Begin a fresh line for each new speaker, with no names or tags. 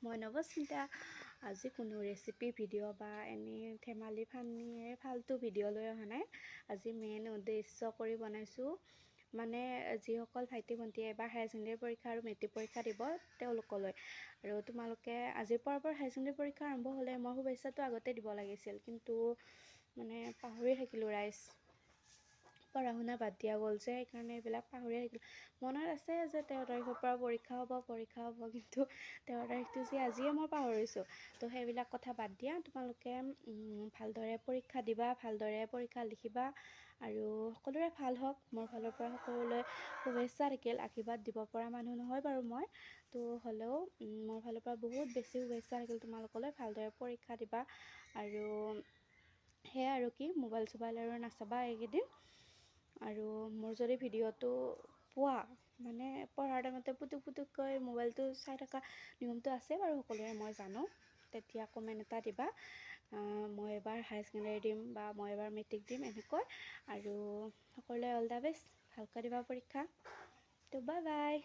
মই নৱস্মিতা। আজি কোনো ৰেচিপি ভিডিঅ' বা এনেই ধেমালি ফাল্টু ভিডিঅ' লৈ অহা নাই। আজি মেইন উদ্দেশ্য কৰি বনাইছোঁ, মানে যিসকল ভাইটি ভণ্টিয়ে এবাৰ হায়াৰ ছেকেণ্ডেৰী পৰীক্ষা আৰু মেট্ৰিক পৰীক্ষা দিব তেওঁলোকলৈ। আৰু তোমালোকে আজিৰ পৰা হায়াৰ ছেকেণ্ডেৰী পৰীক্ষা আৰম্ভ হ'লে মই শুভেচ্ছাটো আগতে দিব লাগিছিল, কিন্তু মানে পাহৰি থাকিলোঁ ৰাইজ। পঢ়া শুনা বাদ দিয়া গ'ল যে, সেইকাৰণে এইবিলাক পাহৰিয়ে থাকিলোঁ। মনত আছে যে 13 তাৰিখৰ পৰা পৰীক্ষা হ'ব, কিন্তু 13 তাৰিখটো যে আজিয়ে মই পাহৰিছোঁ। তো সেইবিলাক কথা বাদ দিয়া, তোমালোকে ভালদৰে পৰীক্ষা দিবা, ভালদৰে পৰীক্ষা লিখিবা আৰু সকলোৰে ভাল হওক। মোৰ ফালৰ পৰা সকলোলৈ শুভেচ্ছা থাকিল। আশীৰ্বাদ দিব পৰা মানুহ নহয় বাৰু মই, তো হ'লেও মোৰ ফালৰ পৰা বহুত বেছি শুভেচ্ছা থাকিল তোমালোকলৈ। ভালদৰে পৰীক্ষা দিবা আৰু সেয়াই আৰু কি, মোবাইল চোবাইল আৰু নাচাবা এইকেইদিন। আৰু মোৰ যদি ভিডিঅ'টো পোৱা, মানে পঢ়াৰ টাইমতে পুটুককৈ মোবাইলটো চাই থকা নিয়মটো আছে বাৰু সকলোৰে, মই জানো। তেতিয়া কমেণ্ট এটা দিবা, মই এবাৰ হায়াৰ ছেকেণ্ডেৰী দিম বা মই এবাৰ মেট্ৰিক দিম এনেকৈ। আৰু সকলোৱে অল দ্য বেষ্ট, ভালকৈ দিবা পৰীক্ষা। তো বাই বাই।